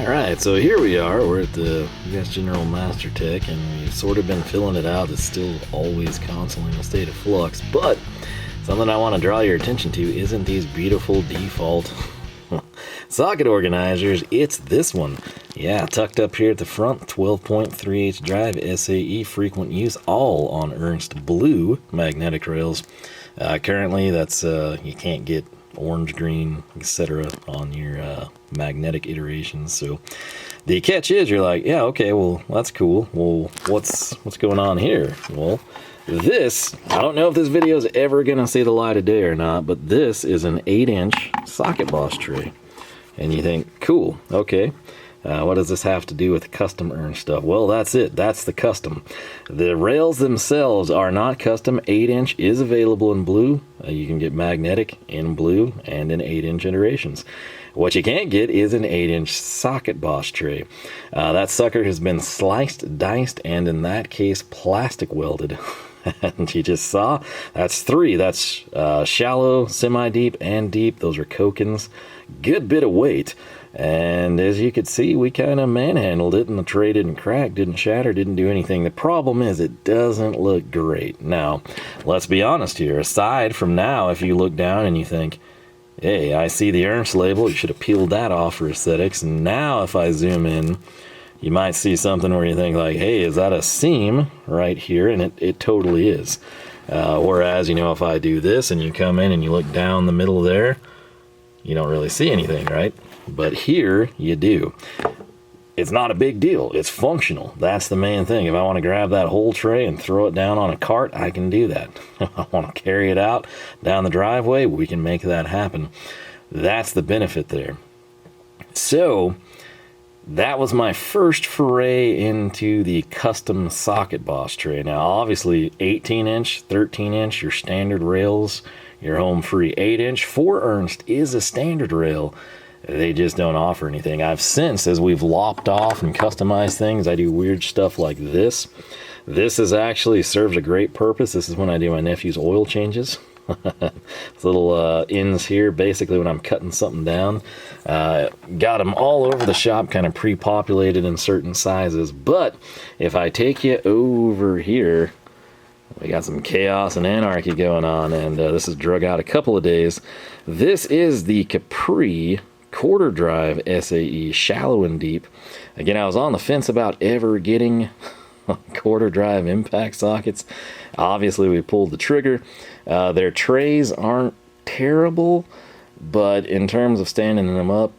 Alright, so here we are. We're at the US General Master Tech, and we've sort of been filling it out. It's still always constantly in a state of flux, but something I want to draw your attention to isn't these beautiful default socket organizers. It's this one. Yeah, tucked up here at the front, 12.3H drive, SAE, frequent use, all on Ernst blue magnetic rails. Currently, that's you can't get orange, green, etc. on your magnetic iterations. So the catch is, you're like, yeah, okay, well, that's cool. Well, what's going on here? Well, this, I don't know if this video is ever gonna see the light of day or not, but this is an 8-inch socket boss tray. And you think, cool, okay. What does this have to do with custom Ernst stuff? Well, that's it. That's the custom. The rails themselves are not custom. 8-inch is available in blue. You can get magnetic in blue and in 8-inch iterations. What you can't get is an 8-inch socket boss tray. That sucker has been sliced, diced, and in that case, plastic welded. And you just saw, that's 3. That's shallow, semi-deep, and deep. Those are Kokins. Good bit of weight. And as you could see, we kind of manhandled it, and the tray didn't crack, didn't shatter, didn't do anything. The problem is it doesn't look great. Now, let's be honest here. Aside from now, if you look down and you think, hey, I see the Ernst label, you should have peeled that off for aesthetics. And now if I zoom in, you might see something where you think like, hey, is that a seam right here? And it totally is. Whereas, you know, if I do this and you come in and you look down the middle there, you don't really see anything, right? But here you do. It's not a big deal. It's functional. That's the main thing. If I want to grab that whole tray and throw it down on a cart, I can do that. If I want to carry it out down the driveway, we can make that happen. That's the benefit there. So that was my first foray into the custom socket boss tray. Now, obviously, 18-inch, 13-inch, your standard rails, your home free 8-inch. 4 Ernst is a standard rail. They just don't offer anything. I've since, as we've lopped off and customized things, I do weird stuff like this. This is actually serves a great purpose. This is when I do my nephew's oil changes. Little ends here, basically when I'm cutting something down. Got them all over the shop, kind of pre-populated in certain sizes. But if I take you over here, we got some chaos and anarchy going on, and this is drug out a couple of days. This is the Capri quarter drive SAE, shallow and deep. Again, I was on the fence about ever getting quarter drive impact sockets. Obviously, we pulled the trigger. Their trays aren't terrible, but in terms of standing them up,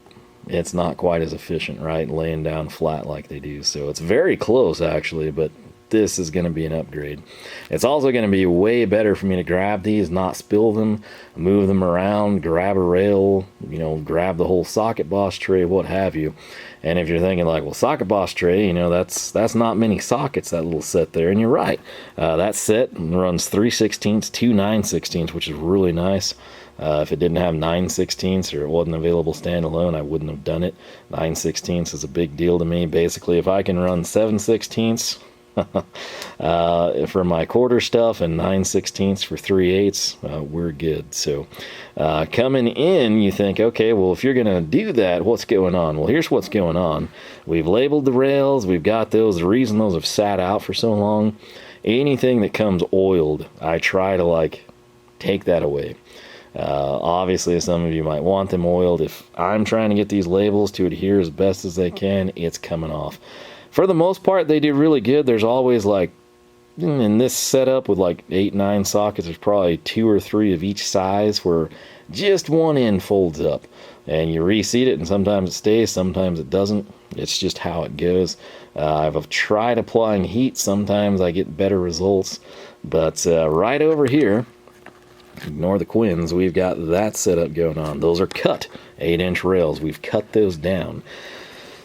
it's not quite as efficient, right? Laying down flat like they do. So it's very close, actually, but this is going to be an upgrade. It's also going to be way better for me to grab these, not spill them, move them around, grab a rail, you know, grab the whole socket boss tray, what have you. And if you're thinking like, well, socket boss tray, you know, that's not many sockets, that little set there. And you're right. That set runs 3/16, 2 9/16, which is really nice. If it didn't have 9/16 or it wasn't available standalone, I wouldn't have done it. 9/16 is a big deal to me. Basically, if I can run 7/16 for my quarter stuff and 9/16 for 3/8, we're good. So coming in, you think, okay, well, if you're gonna do that, what's going on? Well, here's what's going on. We've labeled the rails, we've got those. The reason those have sat out for so long, anything that comes oiled, I try to like take that away. Obviously, some of you might want them oiled. If I'm trying to get these labels to adhere as best as they can, it's coming off. For the most part, they do really good. There's always like, in this setup with like 8, 9 sockets, there's probably 2 or 3 of each size where just one end folds up. And you reseat it, and sometimes it stays, sometimes it doesn't. It's just how it goes. I've tried applying heat. Sometimes I get better results. But right over here, ignore the quins, we've got that setup going on. Those are cut 8-inch rails. We've cut those down.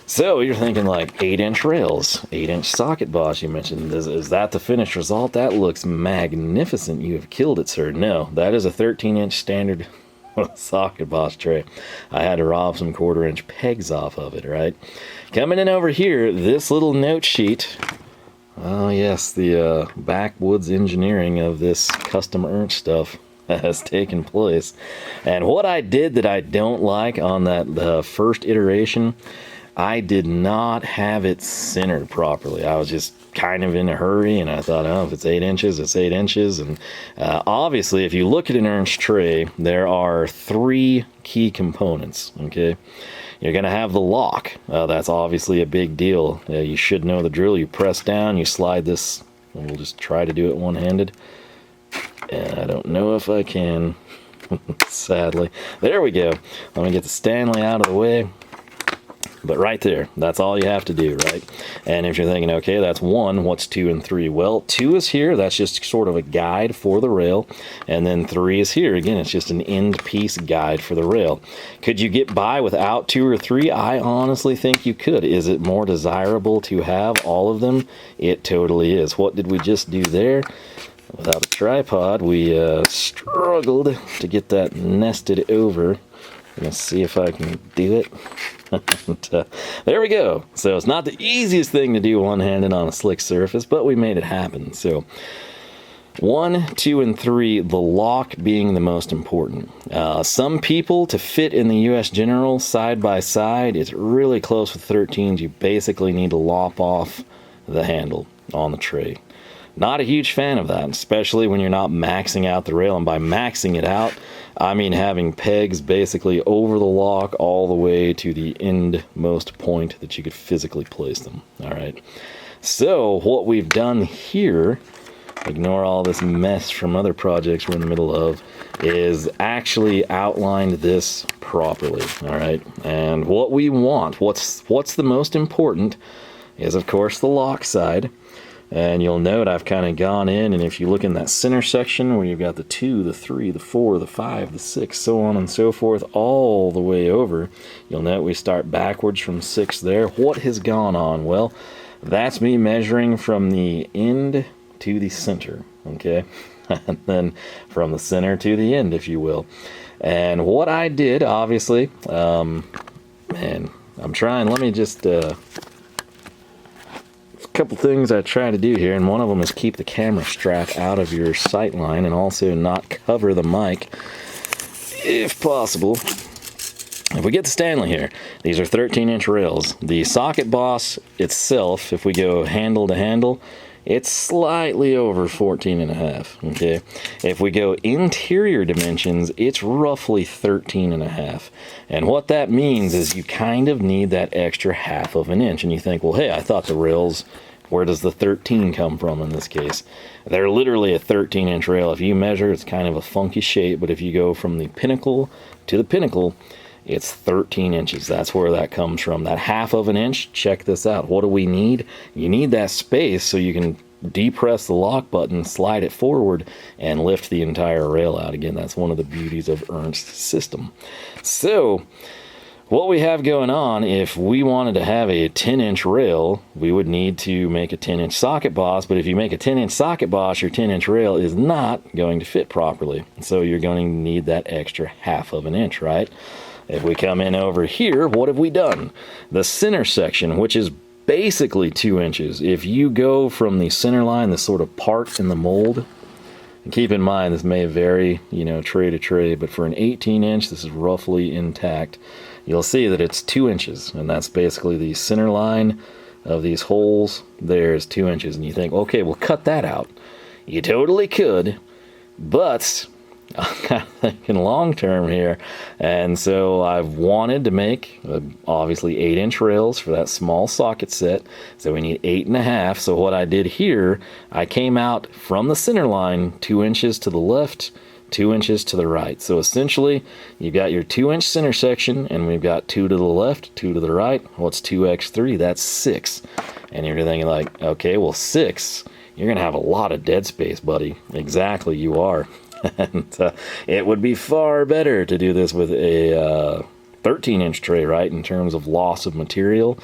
So you're thinking like 8-inch rails, 8-inch socket boss you mentioned. Is that the finished result? That looks magnificent. You have killed it, sir. No, that is a 13-inch standard socket boss tray. I had to rob some 1/4-inch pegs off of it, right? Coming in over here, this little note sheet. Oh yes, the backwoods engineering of this custom Ernst stuff has taken place. And what I did that I don't like on that first iteration, I did not have it centered properly. I was just kind of in a hurry, and I thought, oh, if it's 8 inches, it's 8 inches. And obviously, if you look at an Ernst tray, there are 3 key components, okay? You're going to have the lock. That's obviously a big deal. You should know the drill. You press down, you slide this, and we'll just try to do it one-handed. And I don't know if I can, sadly. There we go. Let me get the Stanley out of the way. But right there, that's all you have to do, right? And if you're thinking, okay, that's 1, what's 2 and 3? Well, 2 is here. That's just sort of a guide for the rail. And then 3 is here. Again, it's just an end piece guide for the rail. Could you get by without 2 or 3? I honestly think you could. Is it more desirable to have all of them? It totally is. What did we just do there? Without a tripod, we struggled to get that nested over. Let's see if I can do it. And, there we go. So it's not the easiest thing to do one-handed on a slick surface, but we made it happen. So 1, 2, and 3, the lock being the most important. Some people, to fit in the US General side by side, it's really close with 13s. You basically need to lop off the handle on the tray. Not a huge fan of that, especially when you're not maxing out the rail. And by maxing it out, I mean having pegs basically over the lock all the way to the endmost point that you could physically place them. All right. So what we've done here, ignore all this mess from other projects we're in the middle of, is actually outlined this properly. All right. And what we want, what's the most important is, of course, the lock side. And you'll note I've kind of gone in, and if you look in that center section where you've got the 2, the 3, the 4, the 5, the 6, so on and so forth, all the way over, you'll note we start backwards from 6 there. What has gone on? Well, that's me measuring from the end to the center, okay? And then from the center to the end, if you will. And what I did, obviously, man, I'm trying, let me just... couple things I try to do here, and one of them is keep the camera strap out of your sight line and also not cover the mic if possible. If we get the Stanley here, these are 13-inch rails. The socket boss itself, if we go handle to handle, it's slightly over 14.5, okay? If we go interior dimensions, it's roughly 13.5. And what that means is you kind of need that extra 1/2 inch. And you think, well, hey, I thought the rails, where does the 13 come from in this case? They're literally a 13-inch rail. If you measure, it's kind of a funky shape, but if you go from the pinnacle to the pinnacle, it's 13 inches. That's where that comes from. That 1/2 inch, check this out. What do we need? You need that space so you can depress the lock button, slide it forward, and lift the entire rail out. Again, that's one of the beauties of Ernst's system. So, what we have going on, if we wanted to have a 10-inch rail, we would need to make a 10-inch socket boss, but if you make a 10-inch socket boss, your 10-inch rail is not going to fit properly. So you're going to need that extra 1/2 inch, right? If we come in over here, what have we done? The center section, which is basically 2 inches. If you go from the center line, the sort of part in the mold, and keep in mind this may vary, you know, tray to tray, but for an 18-inch, this is roughly intact. You'll see that it's 2 inches, and that's basically the center line of these holes. There's 2 inches, and you think, okay, we'll cut that out. You totally could, but I'm kind of thinking long term here, and so I've wanted to make obviously 8-inch rails for that small socket set, so we need 8.5. So what I did here, I came out from the center line 2 inches to the left, 2 inches to the right. So essentially you've got your 2-inch center section, and we've got 2 to the left, 2 to the right. What's 2x3? That's 6. And you're thinking like, okay, well 6, you're gonna have a lot of dead space, buddy. Exactly, you are. And it would be far better to do this with a 13-inch tray, right, in terms of loss of material.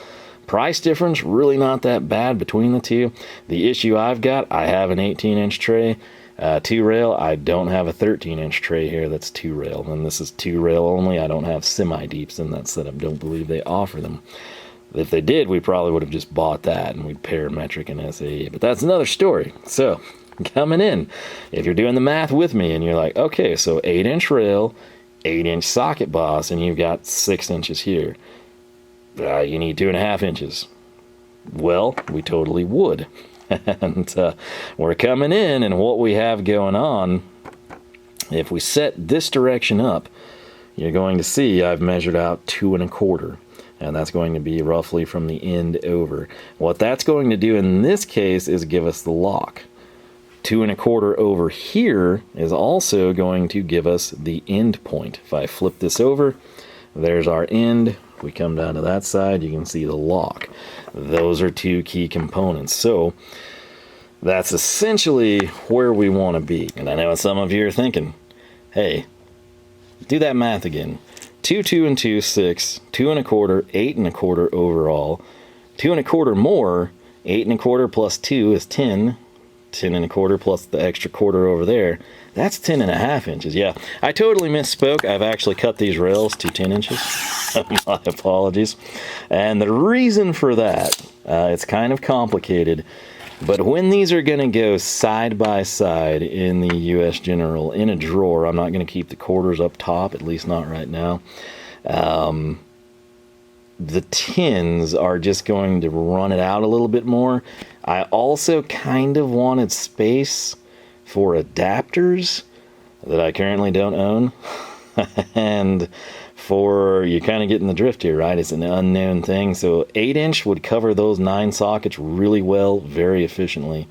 Price difference, really not that bad between the two. The issue I've got, I have an 18-inch tray, 2-rail. I don't have a 13-inch tray here that's 2-rail, and this is 2-rail only. I don't have semi-deeps in that setup. Don't believe they offer them. If they did, we probably would have just bought that, and we'd parametric and SAE, but that's another story. So coming in, if you're doing the math with me and you're like, okay, so 8-inch rail, 8-inch socket boss, and you've got 6 inches here, You need 2.5 inches. Well, we totally would. And we're coming in, and what we have going on, if we set this direction up, you're going to see I've measured out 2.25, and that's going to be roughly from the end over. What that's going to do in this case is give us the lock. 2.25 over here is also going to give us the end point. If I flip this over, there's our end. If we come down to that side, you can see the lock. Those are two key components. So that's essentially where we want to be. And I know some of you are thinking, hey, do that math again. 2, 2, and 2, 6, 2.25, 8.25 overall. 2.25 more, 8.25 plus 2 is 10. 10.25 plus the extra quarter over there. That's 10.5 inches. Yeah, I totally misspoke. I've actually cut these rails to 10 inches. My apologies. And the reason for that, it's kind of complicated, but when these are going to go side by side in the US General in a drawer, I'm not going to keep the quarters up top, at least not right now. The tins are just going to run it out a little bit more. I also kind of wanted space for adapters that I currently don't own. And for, you're kind of getting the drift here, right? It's an unknown thing. So 8-inch would cover those 9 sockets really well, very efficiently.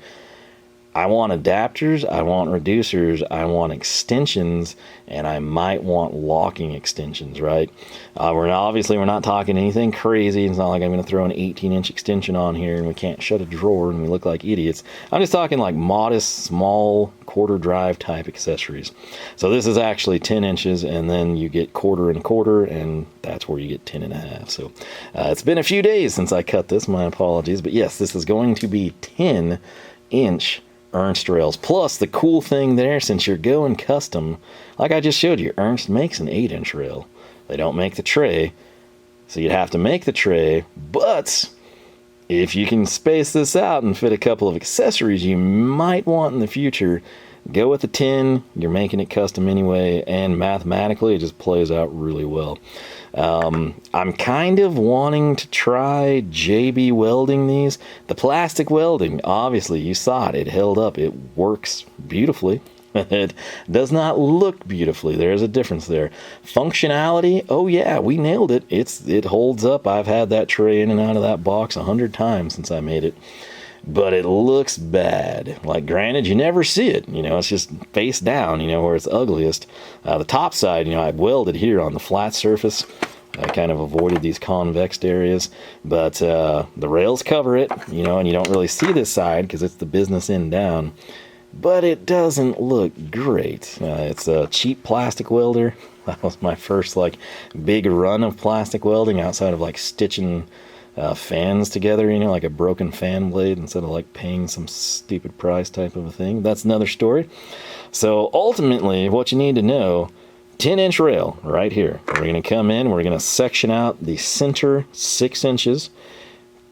I want adapters, I want reducers, I want extensions, and I might want locking extensions, right? We're not talking anything crazy. It's not like I'm going to throw an 18-inch extension on here and we can't shut a drawer and we look like idiots. I'm just talking like modest, small, quarter drive type accessories. So this is actually 10 inches, and then you get 1/4 and that's where you get 10.5. So it's been a few days since I cut this, my apologies. But yes, this is going to be 10-inch Ernst Rails. Plus, the cool thing there, since you're going custom, like I just showed you, Ernst makes an 8-inch rail. They don't make the tray, so you'd have to make the tray, but if you can space this out and fit a couple of accessories you might want in the future, go with the 10. You're making it custom anyway, and mathematically it just plays out really well. I'm kind of wanting to try JB welding these. The plastic welding, obviously you saw it, it held up, it works beautifully. It does not look beautifully. There's a difference there. Functionality, oh yeah, we nailed it. It holds up. I've had that tray in and out of that box 100 times since I made it. But it looks bad. Like, granted, you never see it. You know, it's just face down, you know, where it's ugliest. The top side, you know, I welded here on the flat surface. I kind of avoided these convex areas. But the rails cover it, you know, and you don't really see this side because it's the business end down. But it doesn't look great. It's a cheap plastic welder. That was my first, like, big run of plastic welding outside of, like, stitching fans together, you know, like a broken fan blade instead of like paying some stupid price type of a thing. That's another story. So ultimately, what you need to know, 10-inch rail right here. We're going to come in, we're going to section out the center 6 inches,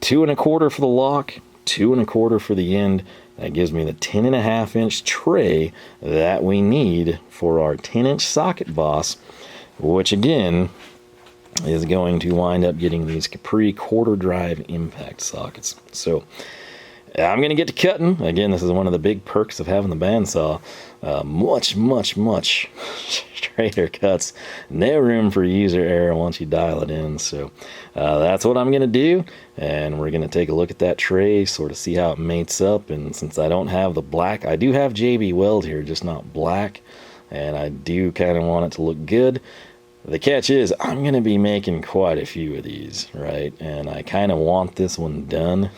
2.25 for the lock, 2.25 for the end. That gives me the 10.5-inch tray that we need for our 10-inch socket boss, which again is going to wind up getting these Capri quarter drive impact sockets. So I'm going to get to cutting. Again, this is one of the big perks of having the bandsaw. Much straighter cuts. No room for user error once you dial it in. So that's what I'm going to do. And we're going to take a look at that tray, sort of see how it mates up. And since I don't have the black, I do have JB Weld here, just not black. And I do kind of want it to look good. The catch is I'm going to be making quite a few of these, right? And I kind of want this one done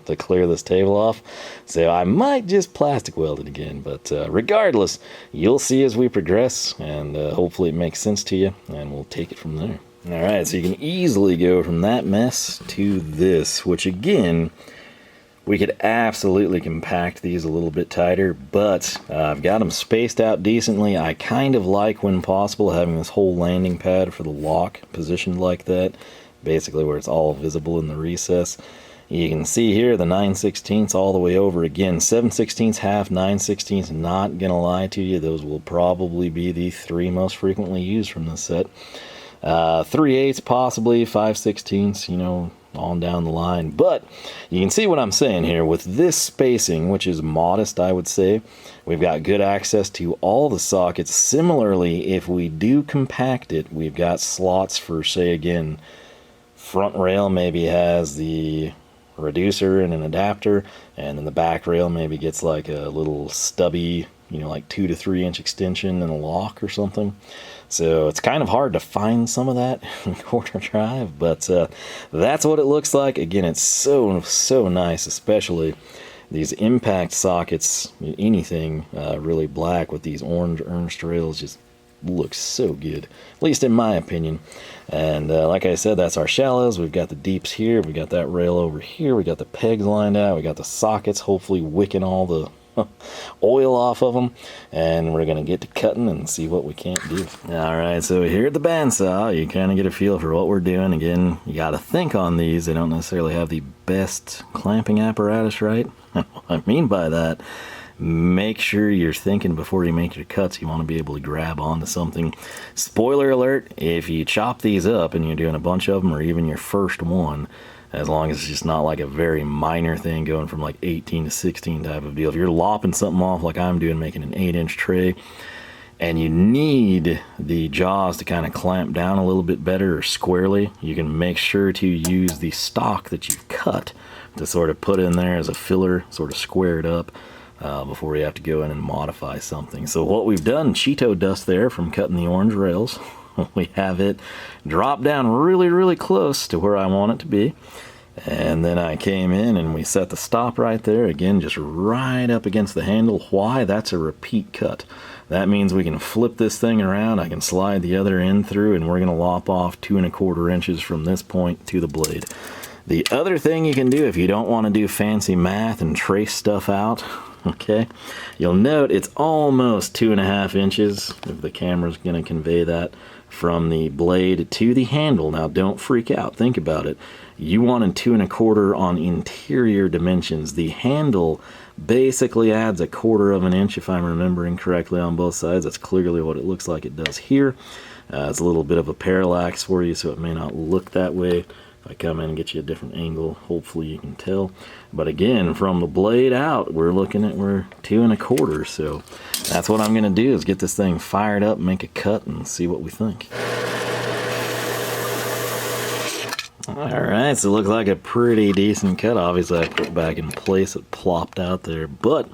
to clear this table off. So I might just plastic weld it again. But regardless, you'll see as we progress, and hopefully it makes sense to you, and we'll take it from there. All right, so you can easily go from that mess to this, which again, we could absolutely compact these a little bit tighter, but I've got them spaced out decently. I kind of like, when possible, having this whole landing pad for the lock positioned like that, basically where it's all visible in the recess. You can see here the 9/16 all the way over. Again, 7/16 half, 9/16, not gonna lie to you, those will probably be the 3 most frequently used from this set. 3/8 possibly, 5/16, you know, on down the line. But you can see what I'm saying here with this spacing, which is modest, I would say. We've got good access to all the sockets. Similarly, if we do compact it, we've got slots for, say again, front rail maybe has the reducer and an adapter, and then the back rail maybe gets like a little stubby, you know, like 2 to 3 inch extension and a lock or something. So it's kind of hard to find some of that in quarter drive, but that's what it looks like. Again, it's so nice, especially these impact sockets. Anything really black with these orange Ernst Rails just looks so good, at least in my opinion. And like I said, that's our shallows. We've got the deeps here, we got that rail over here, we got the pegs lined out, we got the sockets hopefully wicking all the oil off of them, and we're gonna get to cutting and see what we can't do. All right, so here at the bandsaw, you kind of get a feel for what we're doing. Again, you got to think on these. They don't necessarily have the best clamping apparatus, right? What I mean by that, make sure you're thinking before you make your cuts. You want to be able to grab onto something. Spoiler alert, if you chop these up and you're doing a bunch of them, or even your first one, as long as it's just not like a very minor thing going from like 18 to 16 type of deal. If you're lopping something off like I'm doing, making an 8-inch tray, and you need the jaws to kind of clamp down a little bit better or squarely, you can make sure to use the stock that you've cut to sort of put in there as a filler, sort of squared up, before you have to go in and modify something. So what we've done, Cheeto dust there from cutting the orange rails. We have it drop down really close to where I want it to be, and then I came in and we set the stop right there, again just right up against the handle. Why? That's a repeat cut. That means we can flip this thing around, I can slide the other end through, and we're going to lop off 2 1/4 inches from this point to the blade. The other thing you can do if you don't want to do fancy math and trace stuff out, okay, you'll note it's almost 2.5 inches, if the camera's going to convey that, from the blade to the handle. Now don't freak out, think about it. You wanted 2 1/4 on interior dimensions. The handle basically adds 1/4 inch, if I'm remembering correctly, on both sides. That's clearly what it looks like it does here. It's a little bit of a parallax for you, so it may not look that way. If I come in and get you a different angle, hopefully you can tell. But again, from the blade out, we're looking at, we're 2 1/4. So that's what I'm gonna do, is get this thing fired up, make a cut, and see what we think. All right, so it looks like a pretty decent cut. Obviously I put it back in place, it plopped out there, but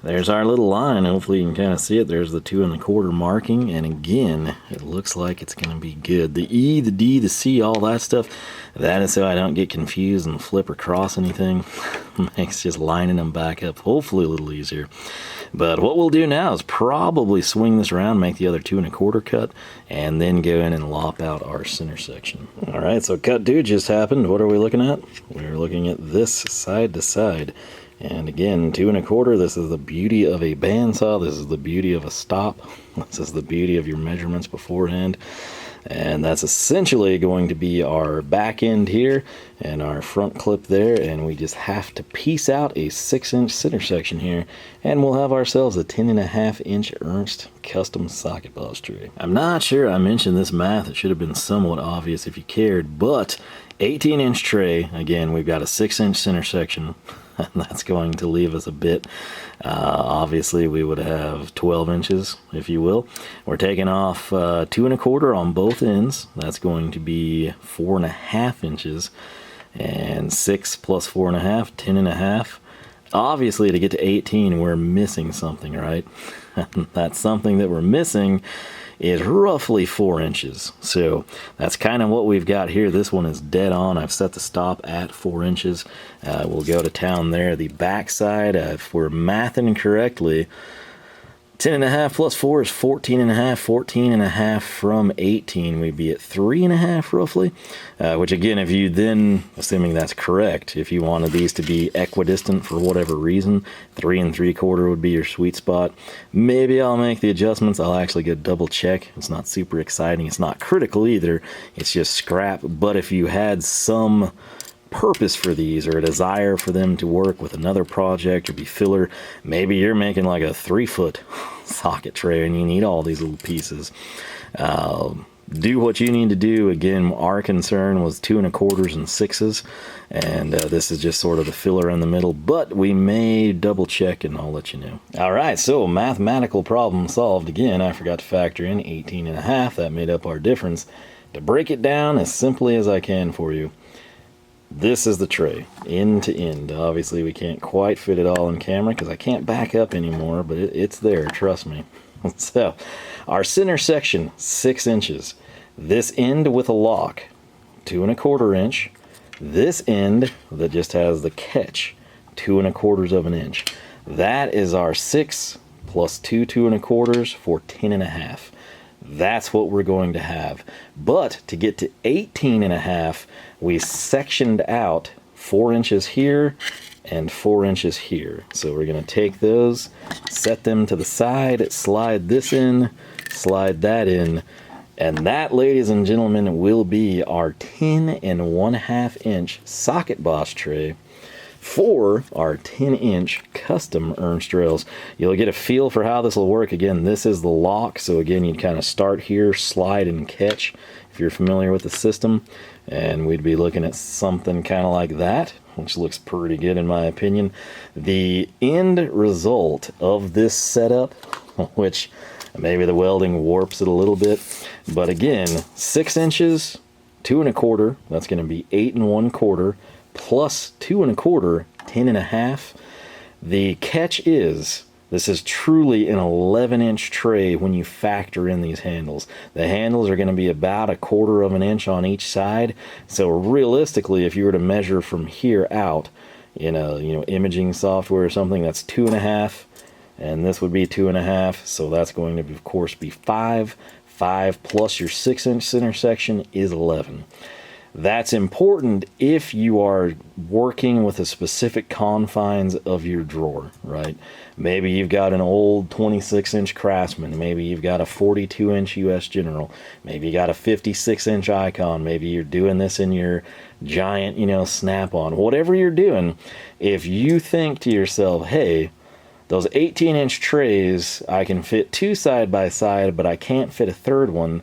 there's our little line. Hopefully you can kind of see it. There's the 2 1/4 marking, and again, it looks like it's going to be good. The E, the D, the C, all that stuff, that is so I don't get confused and flip or cross anything. Makes just lining them back up hopefully a little easier. But what we'll do now is probably swing this around, make the other 2 1/4 cut, and then go in and lop out our center section. All right, so cut 2 just happened. What are we looking at? We're looking at this side to side. And again, 2 1/4, this is the beauty of a bandsaw. This is the beauty of a stop. This is the beauty of your measurements beforehand. And that's essentially going to be our back end here and our front clip there. And we just have to piece out a 6-inch center section here, and we'll have ourselves a 10.5-inch Ernst custom socket boss tray. I'm not sure I mentioned this math. It should have been somewhat obvious if you cared, but 18-inch tray, again, we've got a 6-inch center section. And that's going to leave us a bit. Obviously we would have 12 inches, if you will. We're taking off 2 1/4 on both ends. That's going to be 4.5 inches, and 6 plus 4.5, 10.5. Obviously to get to 18 we're missing something, right? That's something that we're missing is roughly 4 inches. So that's kind of what we've got here. This one is dead on. I've set the stop at 4 inches. We'll go to town there. The back side, if we're mathing correctly, 10.5 plus 4 is 14.5. 14.5 from 18, we'd be at 3.5 roughly. Which again, if you then, assuming that's correct, if you wanted these to be equidistant for whatever reason, 3 3/4 would be your sweet spot. Maybe I'll make the adjustments. I'll actually go double check. It's not super exciting. It's not critical either. It's just scrap. But if you had some purpose for these, or a desire for them to work with another project or be filler, maybe you're making like a 3-foot socket tray and you need all these little pieces, do what you need to do. Again, our concern was 2 1/4s and 6s, and this is just sort of the filler in the middle, but we may double check and I'll let you know. All right, so mathematical problem solved. Again, I forgot to factor in 18.5. That made up our difference. To break it down as simply as I can for you, this is the tray, end to end. Obviously, we can't quite fit it all in camera because I can't back up anymore, but it's there, trust me. So, our center section, 6 inches. This end with a lock, 2 1/4 inch. This end that just has the catch, 2 1/4 of an inch. That is our 6 plus 2 2 1/4s for 10.5. That's what we're going to have. But to get to 18.5, we sectioned out 4 inches here and 4 inches here. So we're going to take those, set them to the side, slide this in, slide that in, and that, ladies and gentlemen, will be our 10 1/2 inch socket boss tray for our 10-inch custom Ernst Rails. You'll get a feel for how this will work. Again, this is the lock, so again, you'd kind of start here, slide and catch if you're familiar with the system, and we'd be looking at something kind of like that, which looks pretty good in my opinion. The end result of this setup, which maybe the welding warps it a little bit, but again, 6 inches, 2 1/4, that's going to be 8 1/4, plus 2 1/4, 10.5. The catch is, this is truly an 11-inch tray when you factor in these handles. The handles are going to be about 1/4 of an inch on each side. So realistically, if you were to measure from here out in a imaging software or something, that's 2.5, and this would be 2.5. So that's going to, of course, be 5. 5 plus your 6-inch center section is 11. That's important if you are working with a specific confines of your drawer, right? Maybe you've got an old 26-inch Craftsman. Maybe you've got a 42-inch US General. Maybe you got a 56-inch Icon. Maybe you're doing this in your giant, Snap-on. Whatever you're doing, if you think to yourself, hey, those 18-inch trays, I can fit 2 side by side, but I can't fit a third one,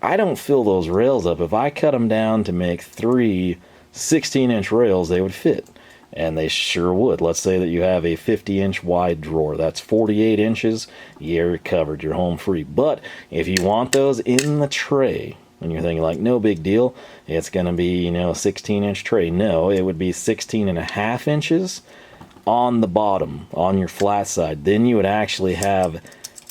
I don't fill those rails up. If I cut them down to make 3 16-inch rails, they would fit. And they sure would. Let's say that you have a 50-inch wide drawer. That's 48 inches. You're covered. You're home free. But if you want those in the tray, and you're thinking like, no big deal, it's going to be, a 16-inch tray. No, it would be 16.5 inches on the bottom, on your flat side. Then you would actually have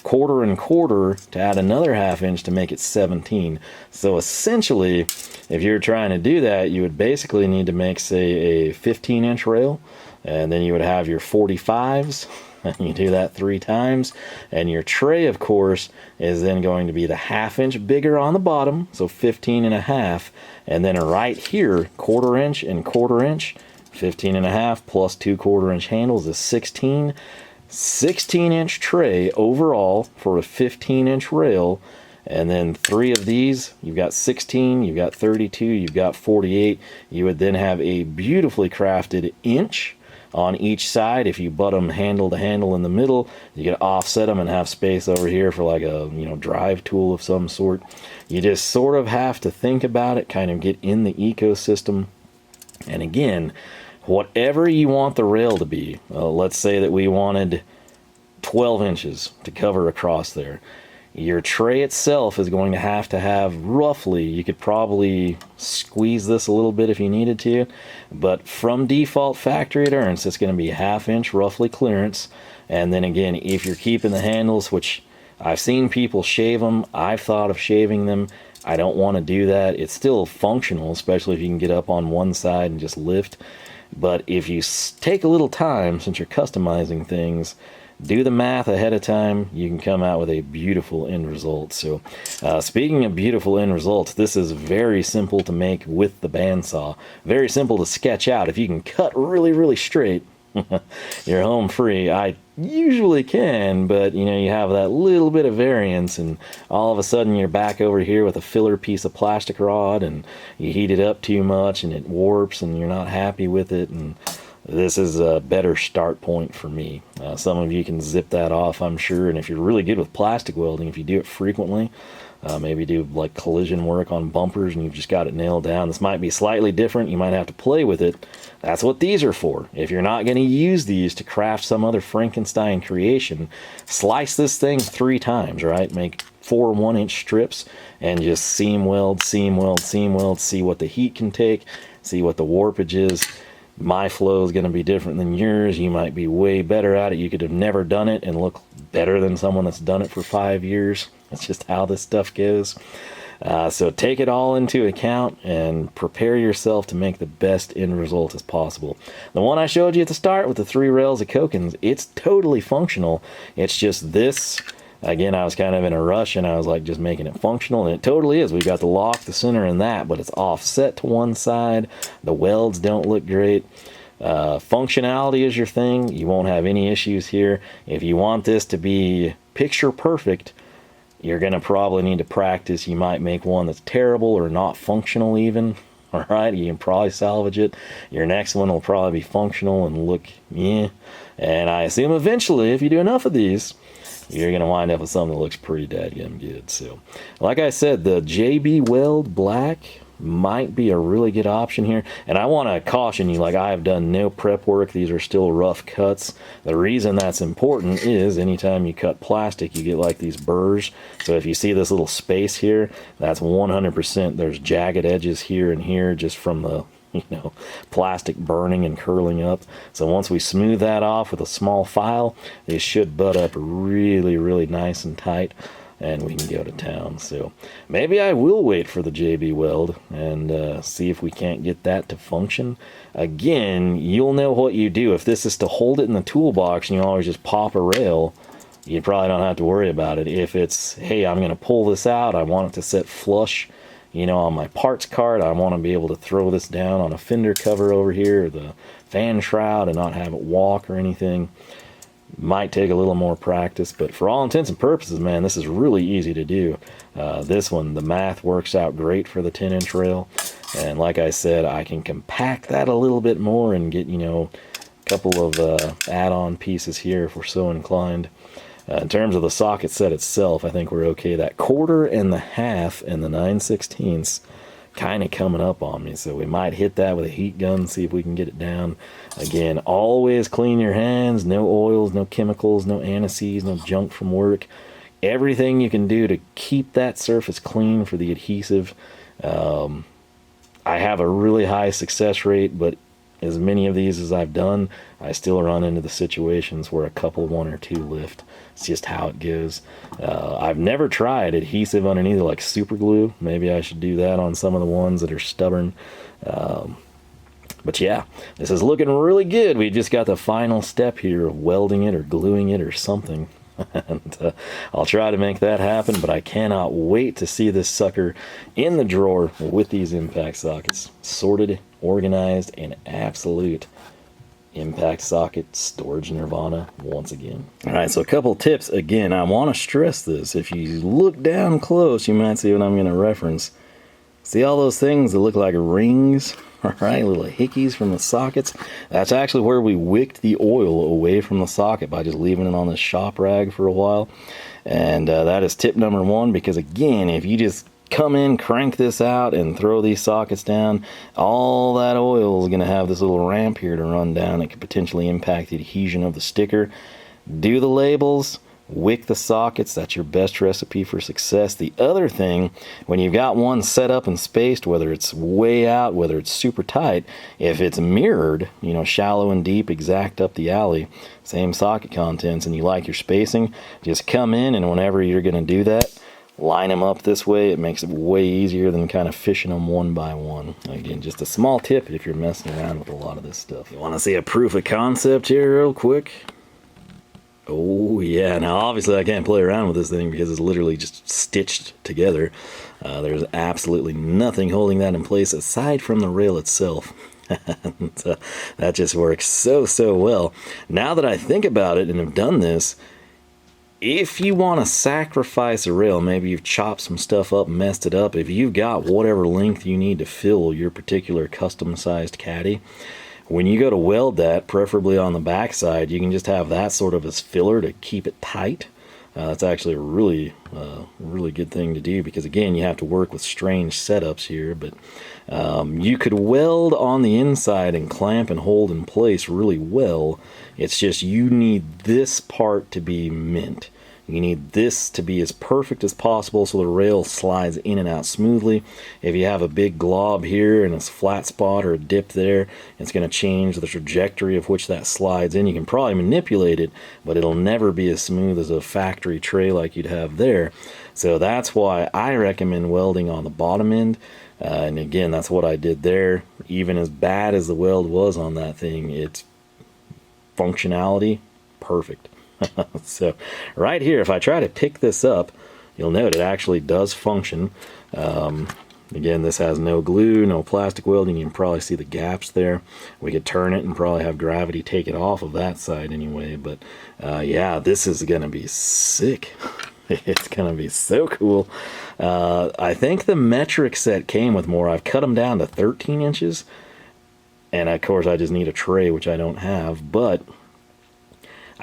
1/4 1/4 to add another 1/2 inch to make it 17. So essentially, if you're trying to do that, you would basically need to make, say, a 15-inch rail, and then you would have your 45s, and you do that 3 times, and your tray, of course, is then going to be the 1/2 inch bigger on the bottom, so 15.5, and then right here, 1/4 inch and 1/4 inch, 15.5 plus 2 1/4 inch handles is 16. 16-inch tray overall for a 15-inch rail, and then 3 of these, you've got 16, you've got 32, you've got 48. You would then have a beautifully crafted inch on each side. If you butt them handle to handle in the middle, you can offset them and have space over here for like a drive tool of some sort. You just sort of have to think about it, kind of get in the ecosystem. And again, whatever you want the rail to be, let's say that we wanted 12 inches to cover across there. Your tray itself is going to have roughly, you could probably squeeze this a little bit if you needed to, but from default factory at Ernst, it's going to be 1/2 inch roughly clearance. And then again, if you're keeping the handles, which I've seen people shave them, I've thought of shaving them, I don't want to do that. It's still functional, especially if you can get up on one side and just lift. But if you take a little time, since you're customizing things, do the math ahead of time, you can come out with a beautiful end result. So speaking of beautiful end results, this is very simple to make with the bandsaw. Very simple to sketch out. If you can cut really, really straight, you're home free. I usually can, but you have that little bit of variance, and all of a sudden you're back over here with a filler piece of plastic rod, and you heat it up too much and it warps and you're not happy with it. And this is a better start point for me. Some of you can zip that off, I'm sure, and if you're really good with plastic welding, if you do it frequently, Maybe do like collision work on bumpers and you've just got it nailed down. This might be slightly different. You might have to play with it. That's what these are for. If you're not going to use these to craft some other Frankenstein creation, slice this thing 3 times, right? Make 4 1-inch strips and just seam weld, seam weld, seam weld, see what the heat can take, see what the warpage is. My flow is going to be different than yours. You might be way better at it. You could have never done it and look better than someone that's done it for 5 years. That's just how this stuff goes. So take it all into account and prepare yourself to make the best end result as possible. The one I showed you at the start with the 3 rails of Kokins, it's totally functional. It's just this. Again, I was kind of in a rush and I was like just making it functional, and it totally is. We've got the lock, the center, and that, but it's offset to one side. The welds don't look great. Functionality is your thing. You won't have any issues here. If you want this to be picture perfect, you're going to probably need to practice. You might make one that's terrible or not functional even. All right, you can probably salvage it. Your next one will probably be functional and look, yeah. And I assume eventually, if you do enough of these, you're going to wind up with something that looks pretty dadgum good. So, like I said, the JB Weld Black might be a really good option here. And I want to caution you, like I have done no prep work. These are still rough cuts. The reason that's important is anytime you cut plastic, you get like these burrs. So if you see this little space here, that's 100%. There's jagged edges here and here just from the plastic burning and curling up. So once we smooth that off with a small file, they should butt up really, really nice and tight, and we can go to town. So maybe I will wait for the JB Weld and see if we can't get that to function. Again, you'll know what you do. If this is to hold it in the toolbox and you always just pop a rail, you probably don't have to worry about it. If it's, hey, I'm going to pull this out, I want it to sit flush on my parts cart, I want to be able to throw this down on a fender cover over here, or the fan shroud, and not have it walk or anything. Might take a little more practice, but for all intents and purposes, man, this is really easy to do. This one, the math works out great for the 10-inch rail, and like I said, I can compact that a little bit more and get, a couple of add-on pieces here if we're so inclined. In terms of the socket set itself, I think we're okay. That 1/4 and the 1/2 and the 9/16 kind of coming up on me, so we might hit that with a heat gun, see if we can get it down. Again, always clean your hands. No oils, no chemicals, no anise, no junk from work. Everything you can do to keep that surface clean for the adhesive. I have a really high success rate, but as many of these as I've done, I still run into the situations where a couple, 1 or 2 lift. It's just how it goes. I've never tried adhesive underneath, like super glue. Maybe I should do that on some of the ones that are stubborn. But yeah, this is looking really good. We just got the final step here of welding it or gluing it or something. And I'll try to make that happen, but I cannot wait to see this sucker in the drawer with these impact sockets sorted, organized, and absolute impact socket storage nirvana once again. All right, so a couple tips. Again, I want to stress this. If you look down close, you might see what I'm going to reference. See all those things that look like rings? All right, little hickeys from the sockets. That's actually where we wicked the oil away from the socket by just leaving it on this shop rag for a while. And that is tip number 1, because again, if you just come in, crank this out, and throw these sockets down, all that oil is going to have this little ramp here to run down. It could potentially impact the adhesion of the sticker. Do the labels. Wick the sockets. That's your best recipe for success. The other thing, when you've got one set up and spaced, whether it's way out, whether it's super tight, if it's mirrored, shallow and deep, exact up the alley, same socket contents, and you like your spacing, just come in, and whenever you're going to do that, line them up this way. It makes it way easier than kind of fishing them one by one. Again, just a small tip if you're messing around with a lot of this stuff. You want to see a proof of concept here real quick? Oh yeah, now obviously I can't play around with this thing because it's literally just stitched together. There's absolutely nothing holding that in place aside from the rail itself. And, that just works so well. Now that I think about it and have done this, if you want to sacrifice a rail, maybe you've chopped some stuff up, messed it up, if you've got whatever length you need to fill your particular custom sized caddy, when you go to weld that, preferably on the back side, you can just have that sort of as filler to keep it tight. That's actually a really good thing to do, because again, you have to work with strange setups here, but you could weld on the inside and clamp and hold in place really well. It's just you need this part to be mint. You need this to be as perfect as possible so the rail slides in and out smoothly. If you have a big glob here and a flat spot or a dip there, it's going to change the trajectory of which that slides in. You can probably manipulate it, but it'll never be as smooth as a factory tray like you'd have there. So that's why I recommend welding on the bottom end. And again, that's what I did there. Even as bad as the weld was on that thing, it's functionality perfect. So right here, if I try to pick this up, you'll note it actually does function. Again, this has no glue, no plastic welding. You can probably see the gaps there. We could turn it and probably have gravity take it off of that side anyway. But yeah, this is going to be sick. It's going to be so cool. I think the metric set came with more. I've cut them down to 13 inches. And of course, I just need a tray, which I don't have. But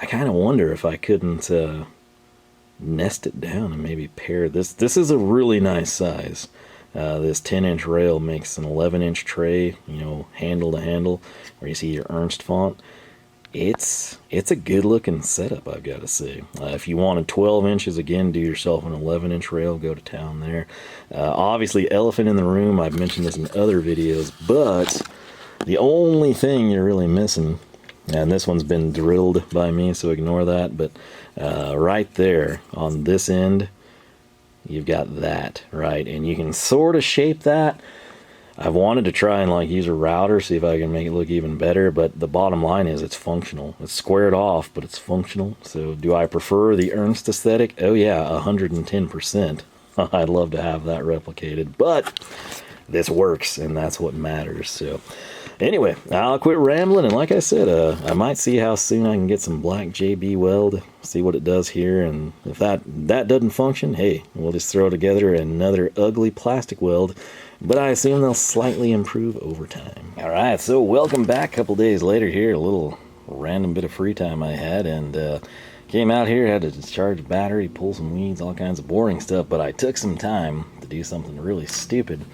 I kind of wonder if I couldn't nest it down and maybe pair this. This is a really nice size. This 10-inch rail makes an 11-inch tray, you know, handle to handle, where you see your Ernst font. It's a good looking setup, I've got to say. If you wanted 12 inches, again, do yourself an 11-inch rail, go to town there. Obviously, elephant in the room, I've mentioned this in other videos, but the only thing you're really missing, and this one's been drilled by me, so ignore that, but right there on this end, you've got that, right? And you can sort of shape that. I've wanted to try and like use a router, see if I can make it look even better, but the bottom line is it's functional. It's squared off, but it's functional. So do I prefer the Ernst aesthetic? Oh yeah, 110%. I'd love to have that replicated, but this works, and that's what matters. So anyway, I'll quit rambling, and like I said, I might see how soon I can get some black JB Weld, see what it does here, and if that doesn't function, hey, we'll just throw together another ugly plastic weld, but I assume they'll slightly improve over time. Alright, so welcome back a couple days later here, a little random bit of free time I had, and came out here, had to discharge a battery, pull some weeds, all kinds of boring stuff, but I took some time to do something really stupid,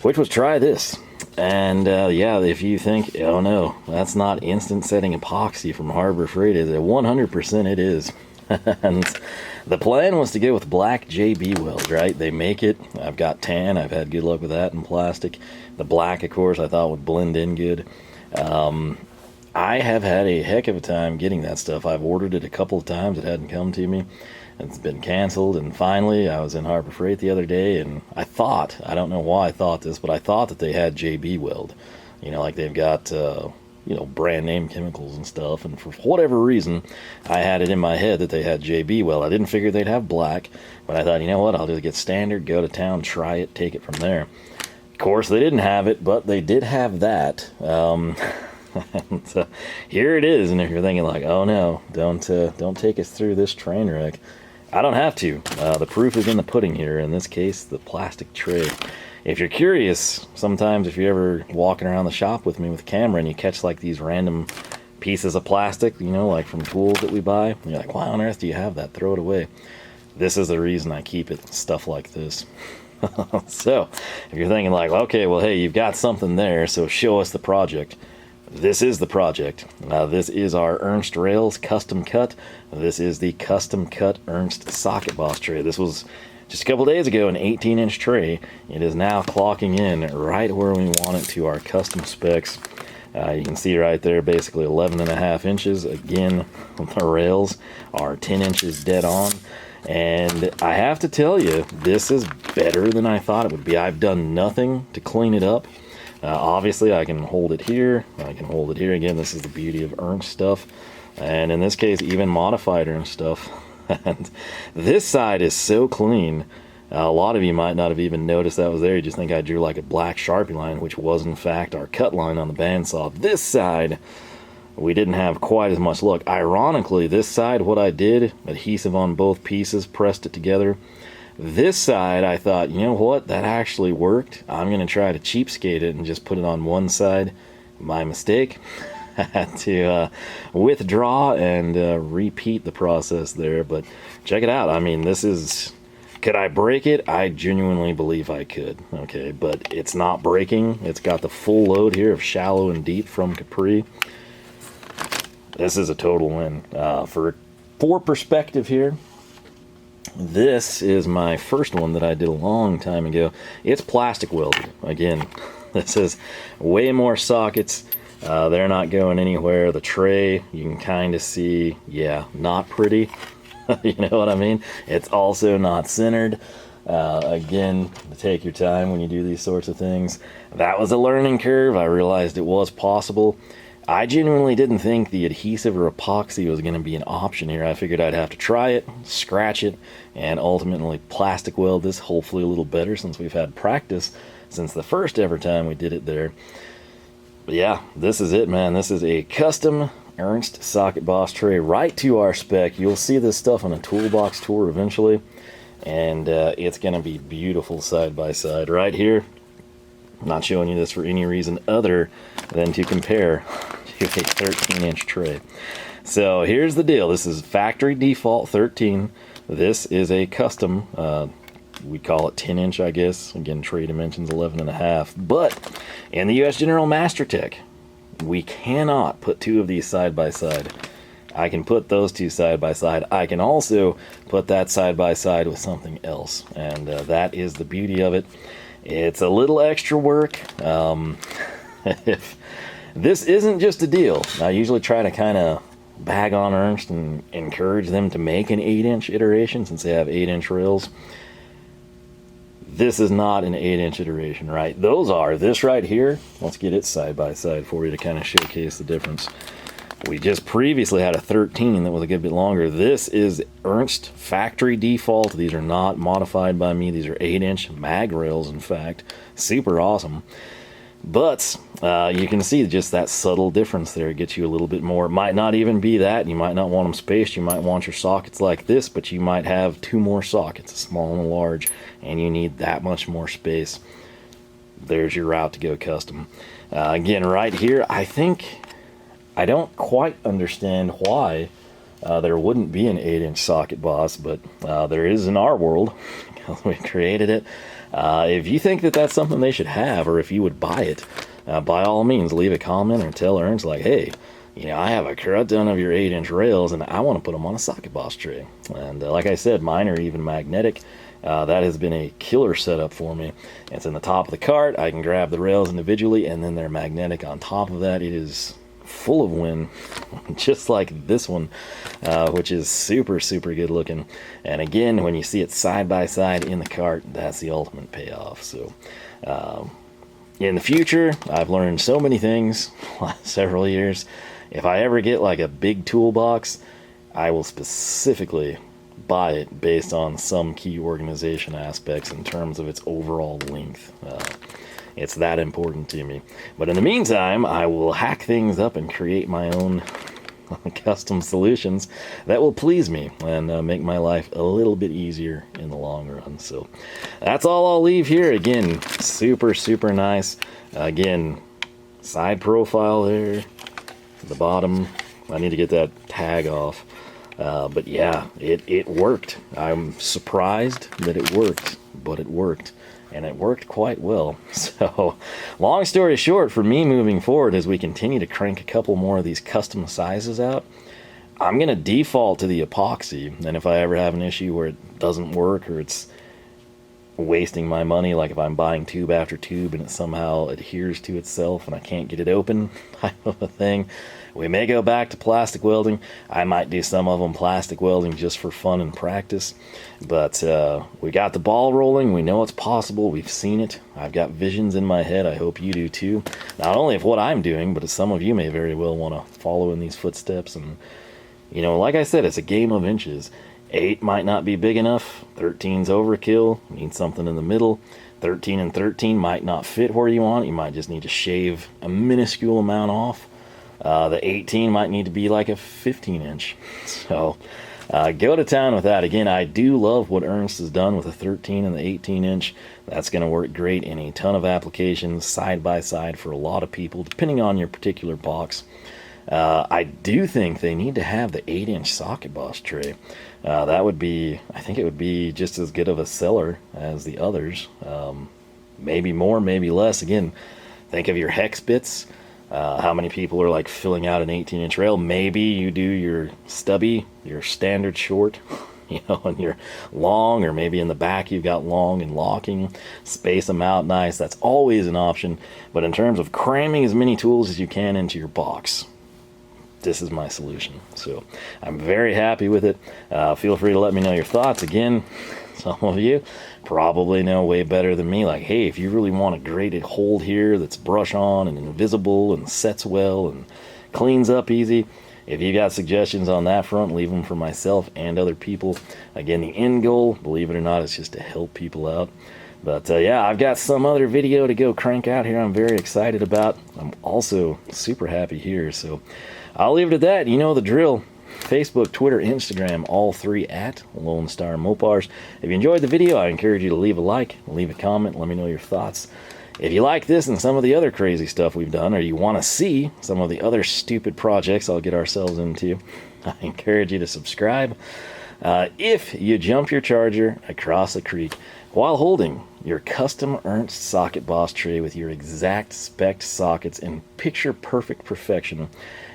which was try this. And yeah, if you think, oh no, that's not instant setting epoxy from Harbor Freight, is it? 100% it is. And the plan was to go with black JB Weld, right? They make it. I've got tan. I've had good luck with that in plastic. The black, of course, I thought would blend in good. I have had a heck of a time getting that stuff. I've ordered it a couple of times. It hadn't come to me. It's been canceled, and finally I was in Harbor Freight the other day, and I thought, I don't know why I thought this, but I thought that they had JB Weld. You know, like they've got, you know, brand name chemicals and stuff, and for whatever reason, I had it in my head that they had JB Weld. I didn't figure they'd have black, but I thought, you know what, I'll just get standard, go to town, try it, take it from there. Of course, they didn't have it, but they did have that. So here it is, and if you're thinking like, oh no, don't take us through this train wreck, I don't have to. The proof is in the pudding here, in this case, the plastic tray. If you're curious, sometimes if you're ever walking around the shop with me with a camera and you catch like these random pieces of plastic, you know, like from tools that we buy, and you're like, why on earth do you have that? Throw it away. This is the reason I keep it, stuff like this. So, if you're thinking like, okay, well, hey, you've got something there, so show us the project. This is the project. This is our Ernst Rails custom cut. This is the custom cut Ernst socket boss tray. This was just a couple days ago an 18-inch tray. It is now clocking in right where we want it to our custom specs. You can see right there basically 11.5 inches. Again, the rails are 10 inches dead on. And I have to tell you, this is better than I thought it would be. I've done nothing to clean it up. Obviously, I can hold it here. I can hold it here. Again, this is the beauty of Ernst stuff. And in this case, even modified Ernst stuff. And this side is so clean. A lot of you might not have even noticed that was there. You just think I drew like a black Sharpie line, which was in fact our cut line on the bandsaw. This side, we didn't have quite as much luck. Ironically, this side, what I did, adhesive on both pieces, pressed it together. This side, I thought, you know what, that actually worked. I'm going to try to cheapskate it and just put it on one side. My mistake. had to withdraw and repeat the process there. But check it out. I mean, this is... Could I break it? I genuinely believe I could. Okay, but it's not breaking. It's got the full load here of shallow and deep from Capri. This is a total win. For perspective here, this is my first one that I did a long time ago. It's plastic welded. Again, this is way more sockets. They're not going anywhere. The tray, you can kind of see, yeah, not pretty. You know what I mean? It's also not centered. Again, take your time when you do these sorts of things. That was a learning curve. I realized it was possible. I genuinely didn't think the adhesive or epoxy was going to be an option here. I figured I'd have to try it, scratch it, and ultimately plastic weld this, hopefully a little better since we've had practice since the first ever time we did it there. But yeah, this is it, man. This is a custom Ernst socket boss tray right to our spec. You'll see this stuff on a toolbox tour eventually, and it's going to be beautiful side by side right here. I'm not showing you this for any reason other than to compare to a 13-inch tray. So here's the deal. This is factory default 13. This is a custom, we call it 10-inch, I guess. Again, tray dimensions 11.5. But in the US General Master Tech, we cannot put two of these side by side. I can put those two side by side. I can also put that side by side with something else, and that is the beauty of it. It's a little extra work. If this isn't just a deal, I usually try to kind of bag on Ernst and encourage them to make an 8-inch iteration since they have 8-inch rails. This is not an 8-inch iteration, right? Those are. This right here, let's get it side by side for you to kind of showcase the difference. We just previously had a 13 that was a good bit longer. This is Ernst factory default. These are not modified by me. These are 8-inch mag rails, in fact. Super awesome. But you can see just that subtle difference there. It gets you a little bit more. It might not even be that. You might not want them spaced. You might want your sockets like this, but you might have two more sockets, a small and a large, and you need that much more space. There's your route to go custom. Again, right here, I don't quite understand why there wouldn't be an 8-inch socket boss, but there is in our world because we created it. If you think that that's something they should have, or if you would buy it, by all means, leave a comment or tell Ernst, like, hey, you know, I have a crud ton of your 8-inch rails, and I want to put them on a socket boss tray. And like I said, mine are even magnetic. That has been a killer setup for me. It's in the top of the cart. I can grab the rails individually, and then they're magnetic on top of that. It is full of wind, just like this one, which is super good looking. And again, when you see it side by side in the cart, that's the ultimate payoff. So in the future, I've learned so many things last several years. If I ever get like a big toolbox, I will specifically buy it based on some key organization aspects in terms of its overall length. It's that important to me. But in the meantime, I will hack things up and create my own custom solutions that will please me and make my life a little bit easier in the long run. So that's all I'll leave here. Again, super nice. Again, side profile there, the bottom. I need to get that tag off. But yeah, it worked. I'm surprised that it worked, but it worked. And it worked quite well. So, long story short, for me moving forward, as we continue to crank a couple more of these custom sizes out, I'm going to default to the epoxy. And if I ever have an issue where it doesn't work or it's wasting my money, like if I'm buying tube after tube and it somehow adheres to itself and I can't get it open, type of a thing, we may go back to plastic welding. I might do some of them plastic welding just for fun and practice. But we got the ball rolling. We know it's possible. We've seen it. I've got visions in my head. I hope you do too. Not only of what I'm doing, but some of you may very well want to follow in these footsteps. And, you know, like I said, it's a game of inches. 8 might not be big enough. 13's overkill. Need something in the middle. 13 and 13 might not fit where you want. You might just need to shave a minuscule amount off. The 18 might need to be like a 15-inch. So go to town with that. Again, I do love what Ernst has done with the 13 and the 18-inch. That's going to work great in a ton of applications, side by side for a lot of people, depending on your particular box. I do think they need to have the 8-inch socket boss tray. That would be, I think it would be just as good of a seller as the others. Maybe more, maybe less. Again, think of your hex bits. How many people are like filling out an 18-inch rail? Maybe you do your stubby, your standard short, you know, and your long, or maybe in the back you've got long and locking. Space them out nice. That's always an option. But in terms of cramming as many tools as you can into your box, this is my solution. So I'm very happy with it. Feel free to let me know your thoughts. Again, some of you probably know way better than me, like, hey, if you really want a graded hold here that's brush on and invisible and sets well and cleans up easy, if you got suggestions on that front, leave them for myself and other people. Again, the end goal, believe it or not, is just to help people out. But yeah, I've got some other video to go crank out here I'm very excited about. I'm also super happy here, so I'll leave it at that. You know the drill. Facebook, Twitter, Instagram, all three at Lone Star Mopars. If you enjoyed the video, I encourage you to leave a like, leave a comment, let me know your thoughts. If you like this and some of the other crazy stuff we've done, or you want to see some of the other stupid projects I'll get ourselves into, I encourage you to subscribe. If you jump your charger across a creek while holding your custom Ernst socket boss tray with your exact spec sockets in picture perfect perfection,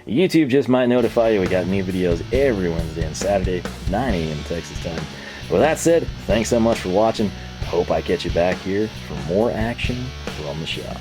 YouTube just might notify you we got new videos every Wednesday and Saturday, 9 a.m. Texas time. With that said, thanks so much for watching. Hope I catch you back here for more action from the shop.